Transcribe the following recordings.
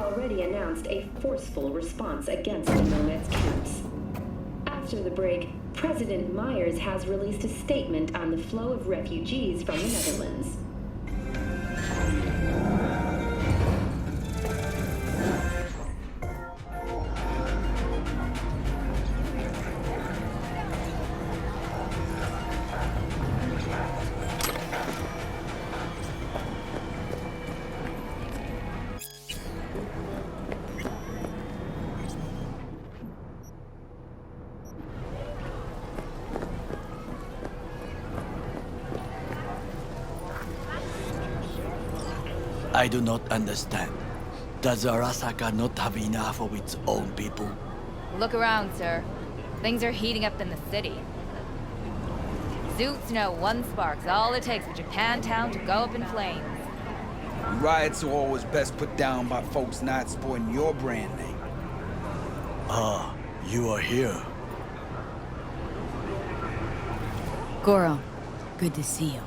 already announced a forceful response against the Nomads' camps. After the break, President Myers has released a statement on the flow of refugees from the Netherlands. I do not understand. Does Arasaka not have enough of its own people? Look around, sir. Things are heating up in the city. Zoots know one spark's all it takes for Japantown to go up in flames. Riots are always best put down by folks not supporting your brand name. Ah, you are here. Goro, good to see you.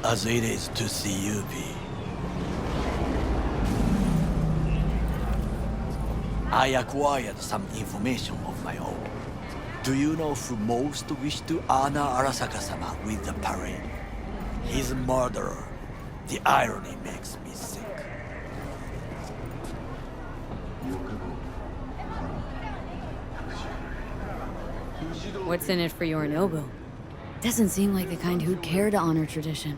As it is to see you, V. I acquired some information of my own. Do you know who most wished to honor Arasaka-sama with the parade? His murderer. The irony makes me sick. What's in it for Yorinobu? Doesn't seem like the kind who'd care to honor tradition.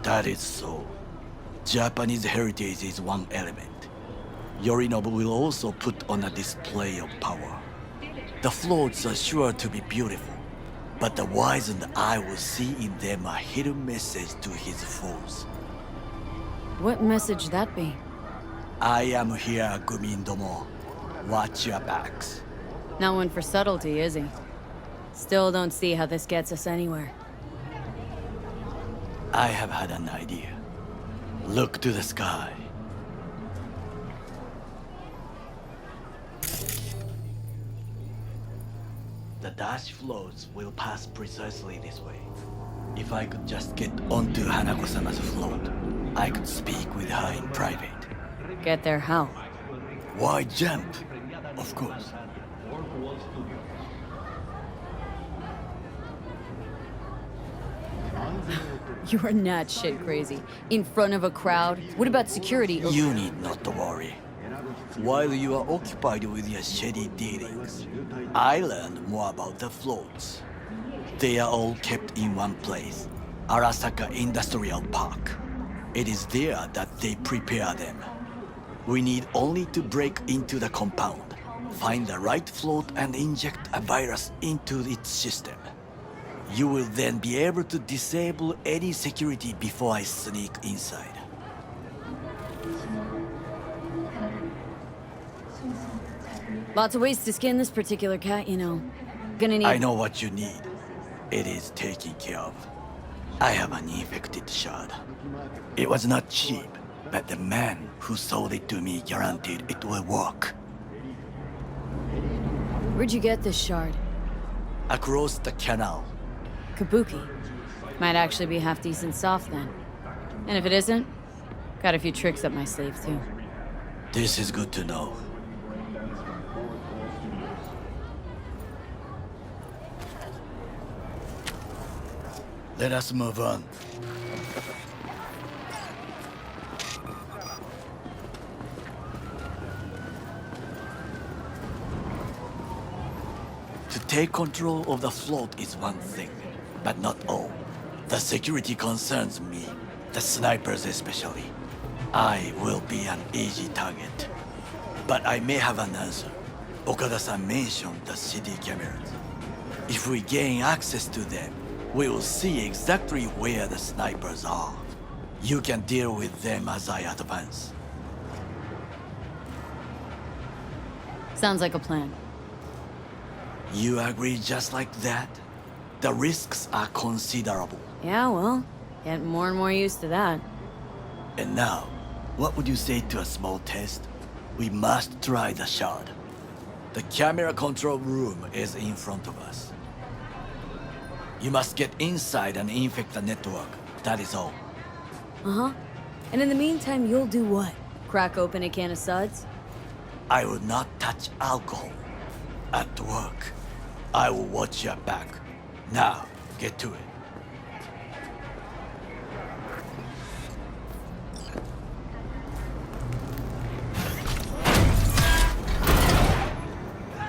That is so. Japanese heritage is one element. Yorinobu will also put on a display of power. The floats are sure to be beautiful, but the wizened eye will see in them a hidden message to his foes. What message that be? I am here, Gumindomo. Watch your backs. Not one for subtlety, is he? Still don't see how this gets us anywhere. I have had an idea. Look to the sky. The dash floats will pass precisely this way. If I could just get onto Hanako-sama's float, I could speak with her in private. Get there how? Why jump? Of course. You are not shit crazy. In front of a crowd? What about security? You need not to worry. While you are occupied with your shady dealings, I learned more about the floats. They are all kept in one place, Arasaka Industrial Park. It is there that they prepare them. We need only to break into the compound, find the right float and inject a virus into its system. You will then be able to disable any security before I sneak inside. Lots of ways to skin this particular cat, you know. Gonna need... I know what you need. It is taken care of. I have an infected shard. It was not cheap, but the man who sold it to me guaranteed it will work. Where'd you get this shard? Across the canal. Kabuki. Might actually be half decent soft then. And if it isn't, got a few tricks up my sleeve too. This is good to know. Let us move on. To take control of the float is one thing, but not all. The security concerns me, the snipers especially. I will be an easy target. But I may have an answer. Okada-san mentioned the city cameras. If we gain access to them, we will see exactly where the snipers are. You can deal with them as I advance. Sounds like a plan. You agree just like that? The risks are considerable. Yeah, well, get more and more used to that. And now, what would you say to a small test? We must try the shard. The camera control room is in front of us. You must get inside and infect the network. That is all. Uh-huh. And in the meantime, you'll do what? Crack open a can of suds? I will not touch alcohol. At work, I will watch your back. Now, get to it.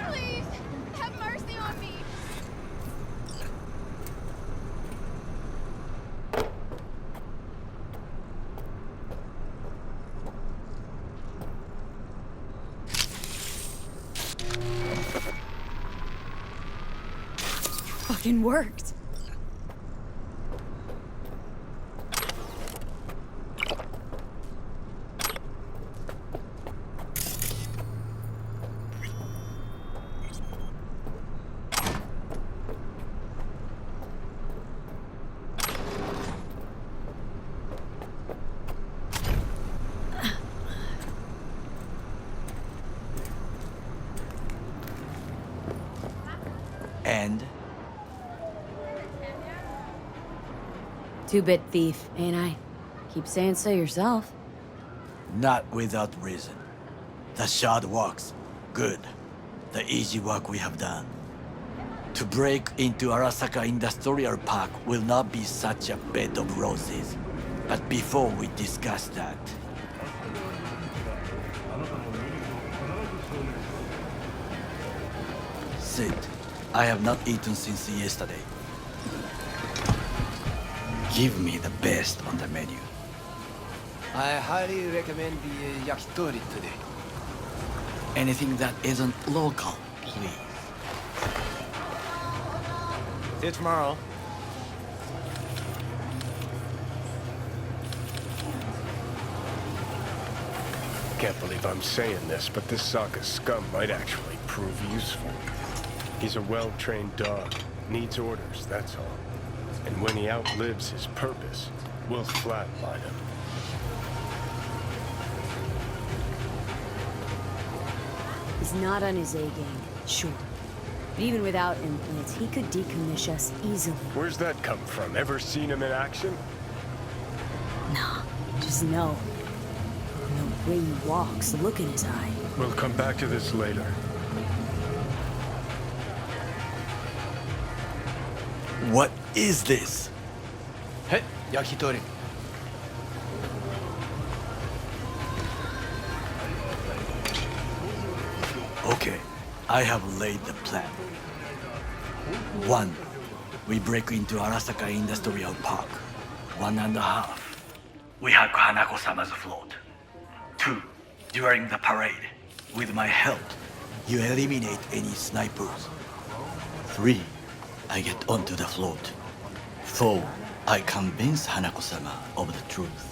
Please, have mercy on me. Fucking worked. And Two-bit thief, ain't I? Keep saying so yourself. not without reason. The shard works. Good. The easy work we have done. To break into Arasaka Industrial Park will not be such a bed of roses. But before we discuss that... Sit. I have not eaten since yesterday. Give me the best on the menu. I highly recommend the yakitori today. Anything that isn't local, please. See you tomorrow. Can't believe I'm saying this, but this Sokka scum might actually prove useful. He's a well-trained dog. Needs orders, that's all. And when he outlives his purpose, we'll flatline him. He's not on his A-game, sure. But even without implants, he could decommission us easily. Where's that come from? Ever seen him in action? Nah, just know. The way he walks, the look in his eye. We'll come back to this later. What is this? Hey, yakitori. Okay, I have laid the plan. 1. We break into Arasaka Industrial Park. 1.5. We hack Hanako-sama's float. 2. During the parade, with my help, you eliminate any snipers. 3. I get onto the float. 4. I convince Hanako-sama of the truth.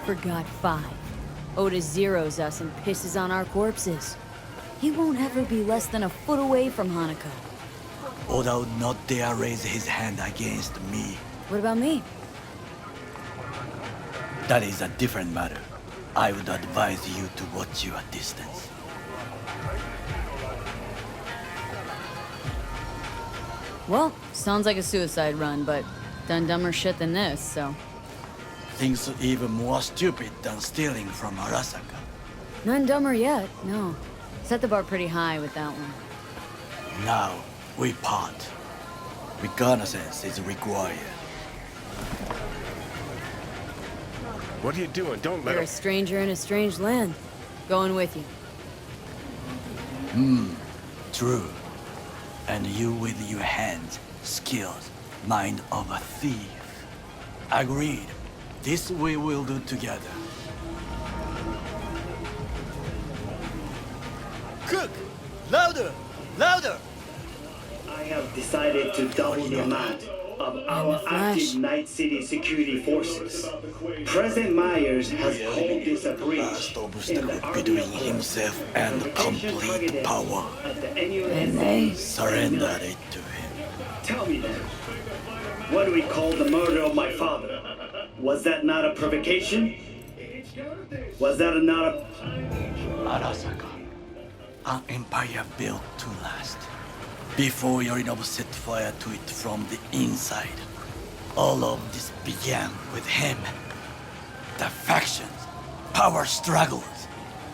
Forgot 5. Oda zeroes us and pisses on our corpses. He won't ever be less than a foot away from Hanako. Oda would not dare raise his hand against me. What about me? That is a different matter. I would advise you to watch your distance. Well, sounds like a suicide run, but done dumber shit than this, so... Things even more stupid than stealing from Arasaka. None dumber yet, no. Set the bar pretty high with that one. Now, we part. Reconnaissance is required. What are you doing? Don't let You're him... a stranger in a strange land. Going with you. True. And you with your hands, skills, mind of a thief. Agreed. This we will do together. Cook! Louder! Louder! I have decided to double the amount of our active Night City security forces. President Myers has called this a breach Last in obstacle the between army himself and complete power. of the And they... Surrender it to him. Tell me then, what do we call the murder of my father? Was that not a provocation? Was that not a... Arasaka. an empire built to last. Before Yorinobu set fire to it from the inside. All of this began with him. The factions, power struggles,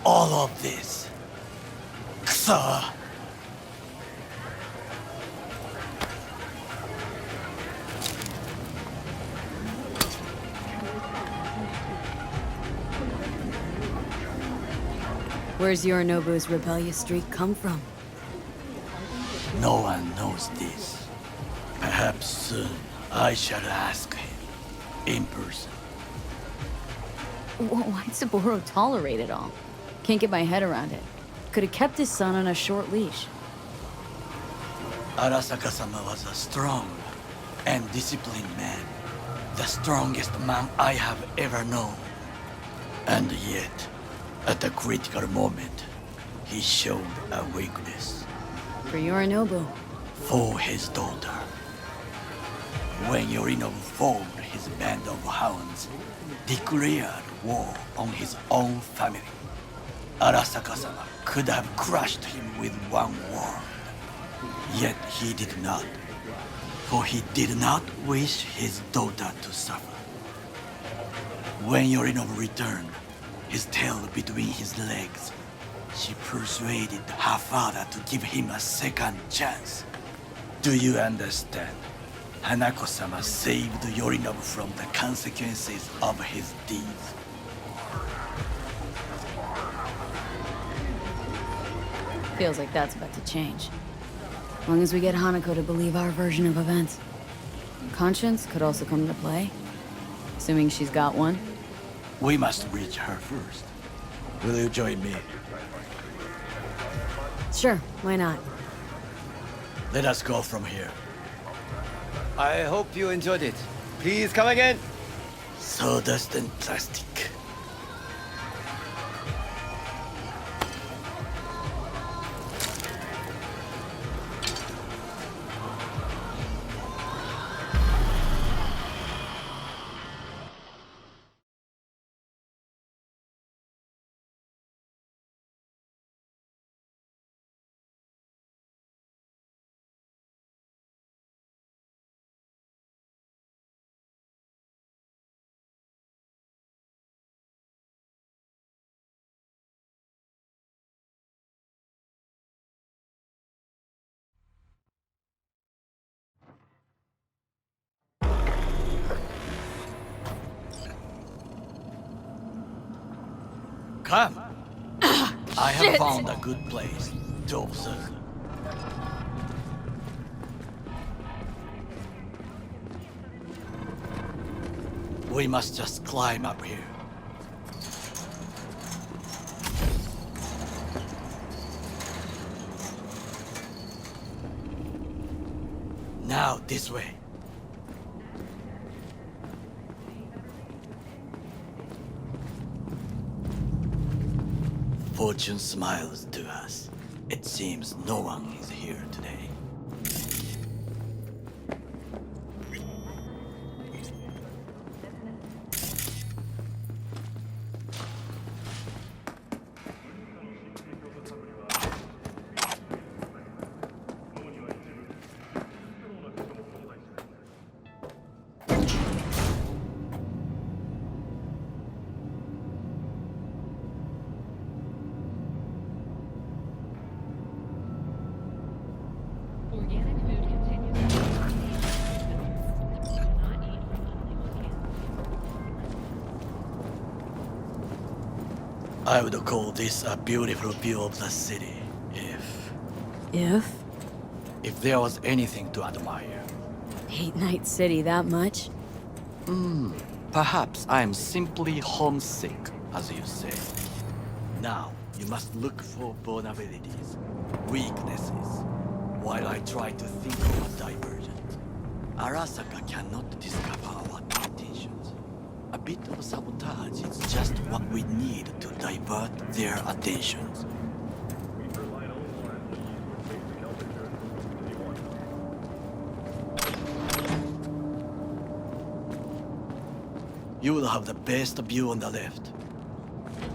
all of this. Kusa! Where's Yorinobu's rebellious streak come from? No one knows this. Perhaps soon I shall ask him in person. Why'd Saburo tolerate it all? Can't get my head around it. Could have kept his son on a short leash. Arasaka-sama was a strong and disciplined man. The strongest man I have ever known. And yet, at a critical moment, he showed a weakness. For Yorinobu. For his daughter. When Yorinobu formed his band of hounds, declared war on his own family, Arasaka-sama could have crushed him with one word. Yet he did not, for he did not wish his daughter to suffer. When Yorinobu returned, his tail between his legs, she persuaded her father to give him a second chance. Do you understand? Hanako-sama saved Yorinobu from the consequences of his deeds. Feels like that's about to change. As long as we get Hanako to believe our version of events. Conscience could also come into play. Assuming she's got one. We must reach her first. Will you join me? Sure, why not? Let us go from here. I hope you enjoyed it. Please come again. Sawdust and plastic. Come! I have found a good place to observe. We must just climb up here. Now, this way. Fortune smiles to us. It seems no one is here today. I would call this a beautiful view of the city, if there was anything to admire. Hate Night City that much? Perhaps I am simply homesick, as you say. Now, you must look for vulnerabilities, weaknesses, while I try to think of a divergent. Arasaka cannot discover our intentions. A bit of sabotage is just what we need to divert their attentions. You will have the best view on the left.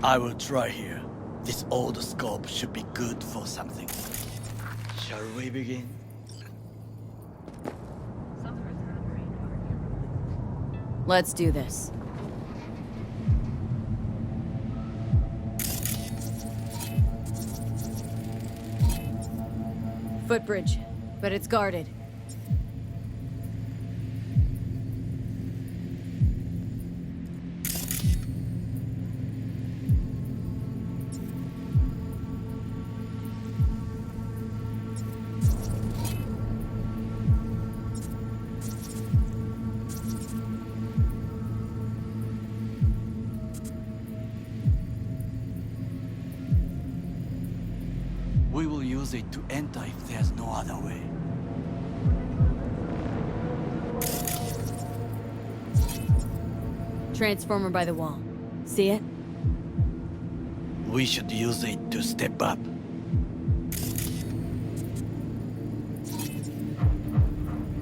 I will try here. This old scope should be good for something. Shall we begin? Let's do this. Footbridge, but it's guarded. We will use it to enter if there's no other way. Transformer by the wall. See it? We should use it to step up.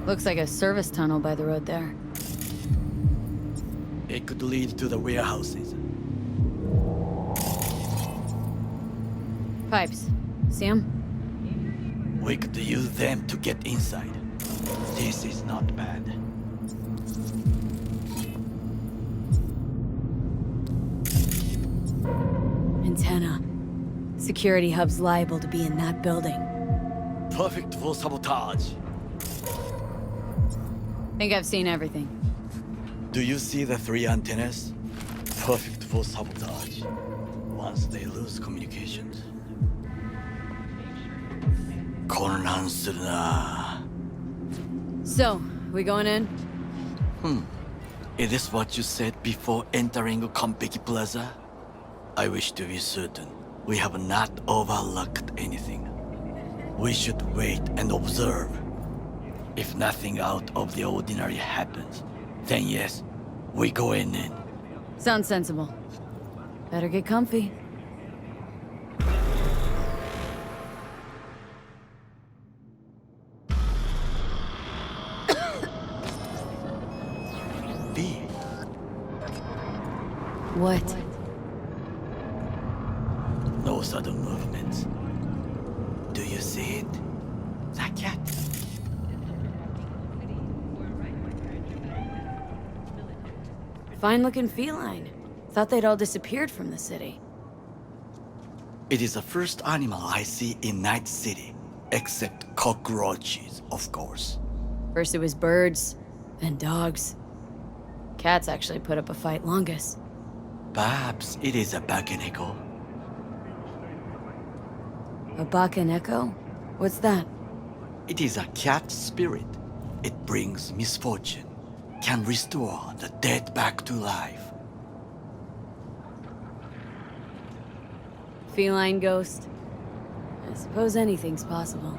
Looks like a service tunnel by the road there. It could lead to the warehouses. Pipes. See 'em? We could use them to get inside. This is not bad. Antenna. Security hub's liable to be in that building. Perfect for sabotage. Think I've seen everything. Do you see the 3 antennas? Perfect for sabotage. Once they lose communications.混乱するな. So, we going in? Is this what you said before entering Konpeki Plaza? I wish to be certain we have not overlooked anything. We should wait and observe. If nothing out of the ordinary happens, then yes, we go in. Sounds sensible. Better get comfy. B. What? No sudden movements. Do you see it? That cat? Fine-looking feline. Thought they'd all disappeared from the city. It is the first animal I see in Night City, except cockroaches, of course. First it was birds, then dogs. Cats actually put up a fight longest. Perhaps it is a bakeneko. A bakaneko? What's that? It is a cat spirit. It brings misfortune, can restore the dead back to life. Feline ghost? I suppose anything's possible.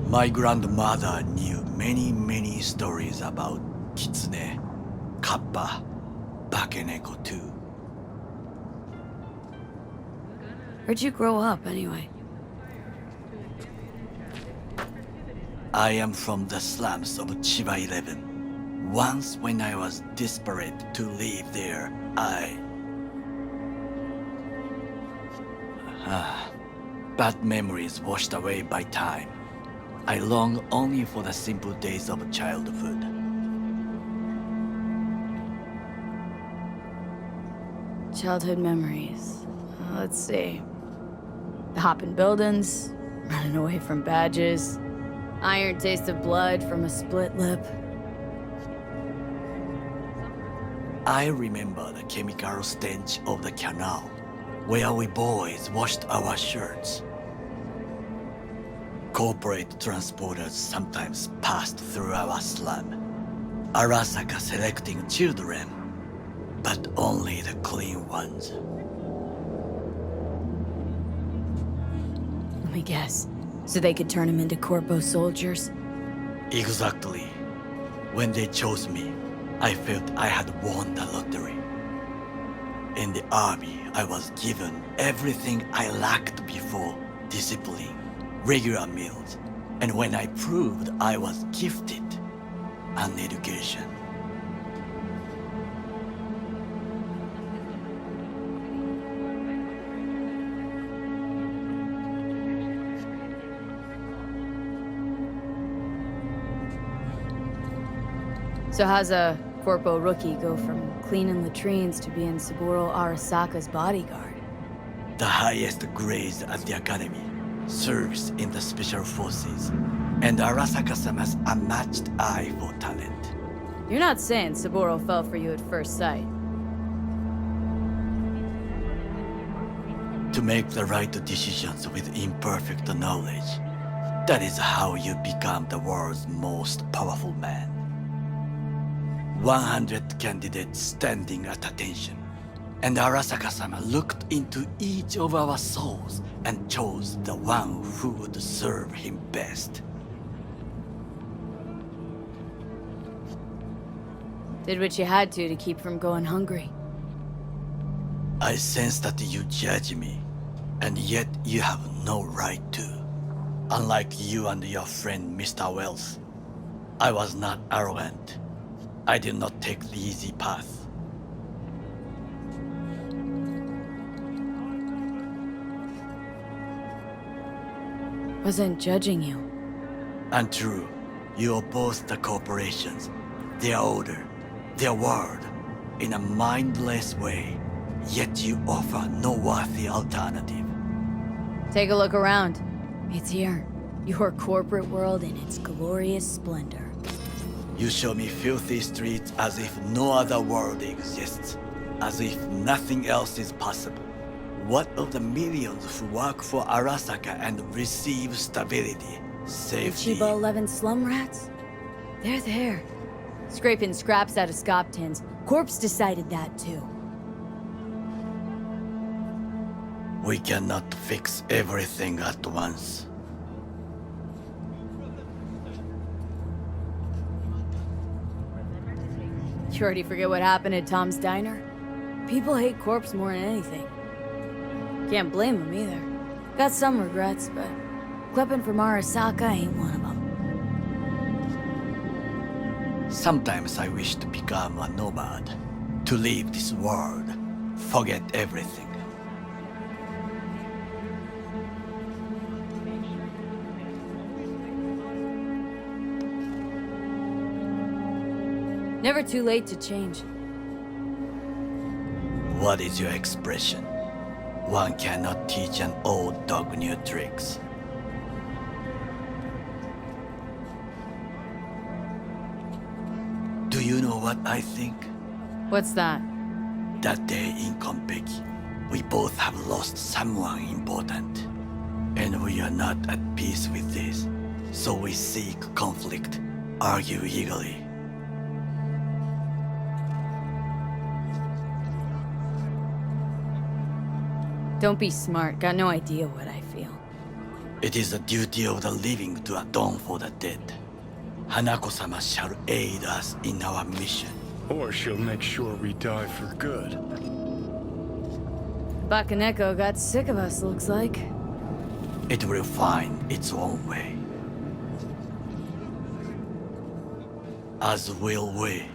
My grandmother knew many stories about kitsune, kappa, bakeneko too. Where'd you grow up, anyway? I am from the slums of Chiba 11. Once when I was desperate to live there, bad memories washed away by time. I long only for the simple days of childhood. Childhood memories. Let's see. Hopping buildings, running away from badges, iron taste of blood from a split lip. I remember the chemical stench of the canal, where we boys washed our shirts. Corporate transporters sometimes passed through our slum, Arasaka selecting children, but only the clean ones. Let me guess. So they could turn them into corpo soldiers? Exactly. When they chose me, I felt I had won the lottery. In the army, I was given everything I lacked before: discipline, regular meals, and when I proved I was gifted, an education. So how's a corpo rookie go from cleaning latrines to being Saburo Arasaka's bodyguard? The highest grades at the academy, serves in the special forces, and Arasaka-sama's unmatched eye for talent. You're not saying Saburo fell for you at first sight. To make the right decisions with imperfect knowledge, that is how you become the world's most powerful man. 100 candidates standing at attention, and Arasaka-sama looked into each of our souls and chose the one who would serve him best. Did what you had to keep from going hungry. I sense that you judge me, and yet you have no right to. Unlike you and your friend Mr. Wells, I was not arrogant. I did not take the easy path. Wasn't judging you. Untrue. You oppose the corporations, their order, their word, in a mindless way, yet you offer no worthy alternative. Take a look around. It's here. Your corporate world in its glorious splendor. You show me filthy streets as if no other world exists, as if nothing else is possible. What of the millions who work for Arasaka and receive stability, safety? Chiba 11 slum rats? They're there. Scraping scraps out of scop tins. Corpse decided that too. We cannot fix everything at once. You already forget what happened at Tom's Diner? People hate Corpse more than anything. Can't blame them either. Got some regrets, but clipping from Arasaka ain't one of them. Sometimes I wish to become a nomad, to leave this world, forget everything. Never too late to change. What is your expression? One cannot teach an old dog new tricks. Do you know what I think? What's that? That day in Konpeki, we both have lost someone important. And we are not at peace with this. So we seek conflict, argue eagerly. Don't be smart. Got no idea what I feel. It is the duty of the living to atone for the dead. Hanako-sama shall aid us in our mission. Or she'll make sure we die for good. Bakaneko got sick of us, looks like. It will find its own way. As will we.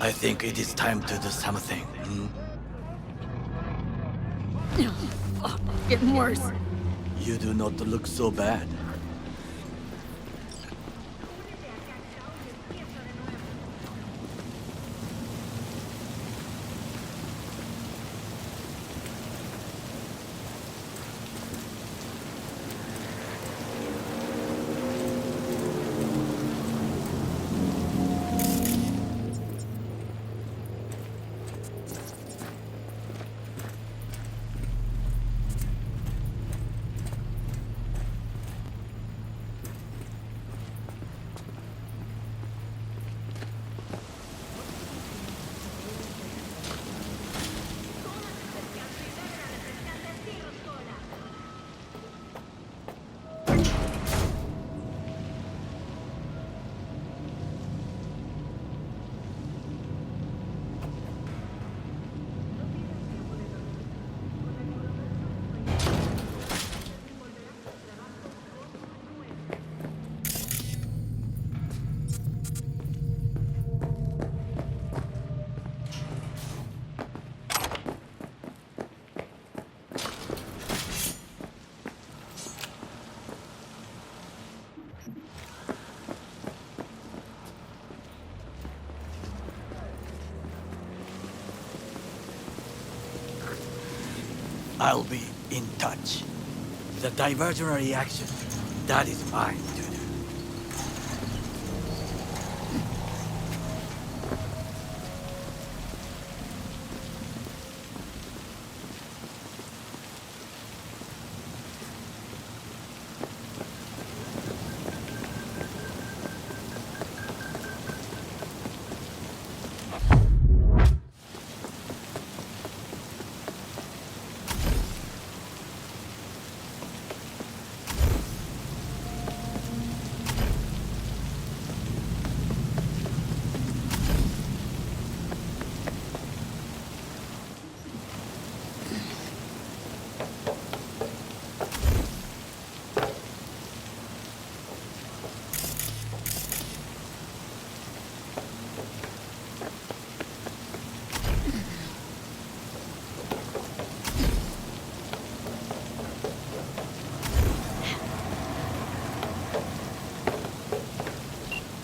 I think it is time to do something. Getting worse. You do not look so bad. I'll be in touch. The diversionary action, that is mine to do.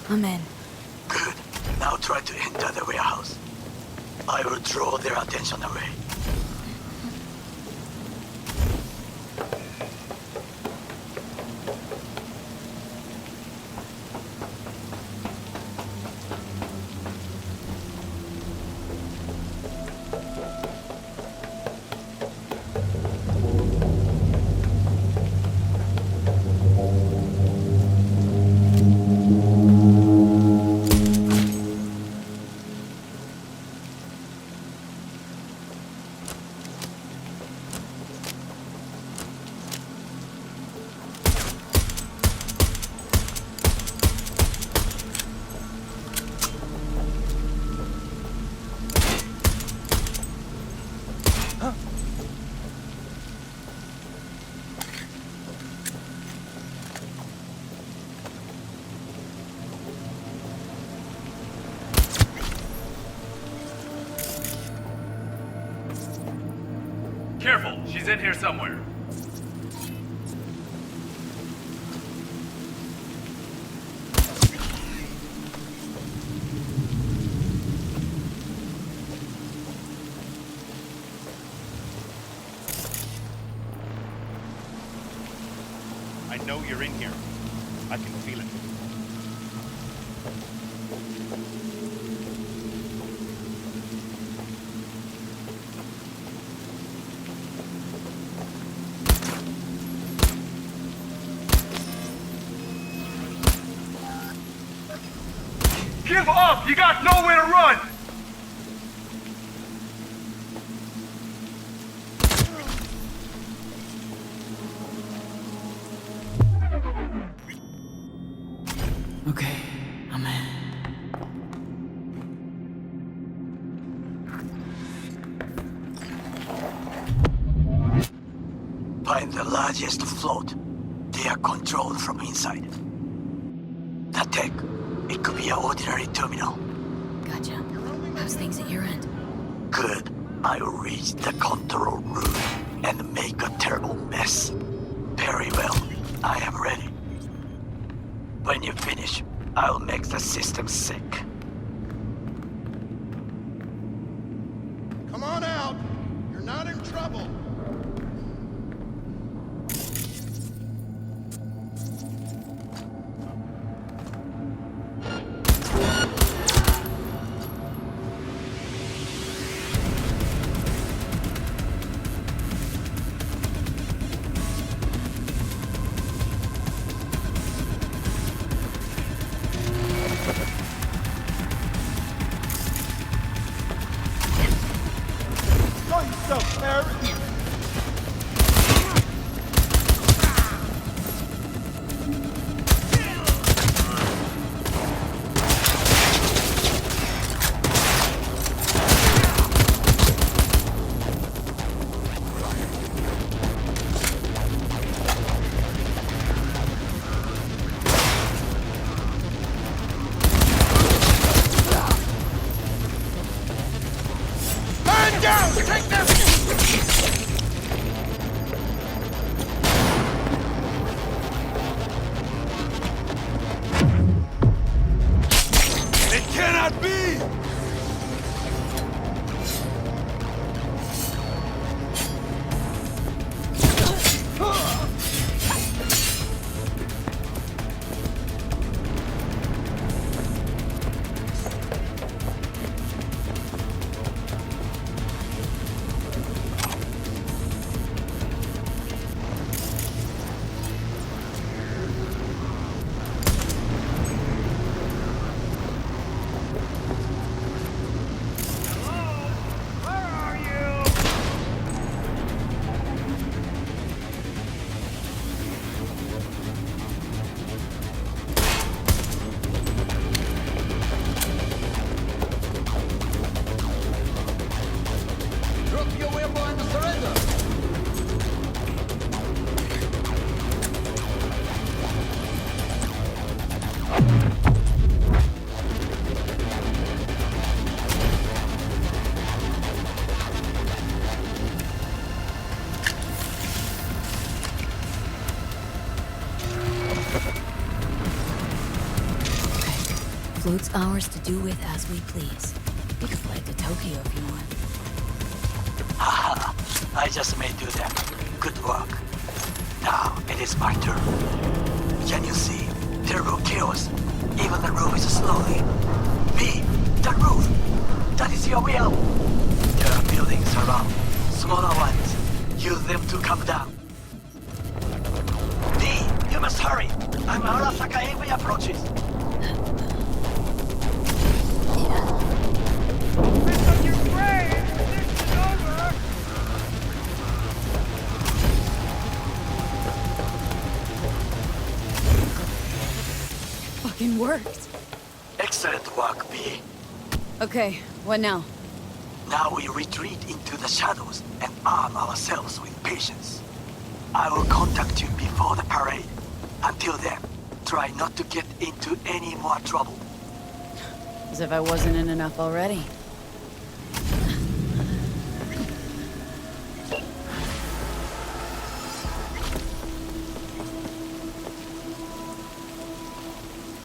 I'm in. Good. Now try to enter the warehouse. I will draw their attention away. Careful, she's in here somewhere. I know you're in here. I can feel it. Give up! You got nowhere to run! Okay, I'm in. Find the largest float. They are controlled from inside. The tech, it could be an ordinary terminal. Gotcha. How's things at your end? Good. I will reach the control room and make a terrible mess. Very well. I am ready. When you finish, I'll make the system sick. Come on out! You're not in trouble! float's ours to do with as we please. We could fly to Tokyo if you want. Haha, I just may do that. Good work. Now it is my turn. Can you see? Terrible chaos. Even the roof is slowly. Me, the roof. That is your will. There are buildings around. Smaller ones. Use them to come down. Me, you must hurry. I'm Arasaka Heavy approaches. Fucking worked. Excellent work, B. Okay, what now? Now we retreat into the shadows and arm ourselves with patience. I will contact you before the parade. Until then, try not to get into any more trouble. As if I wasn't in enough already.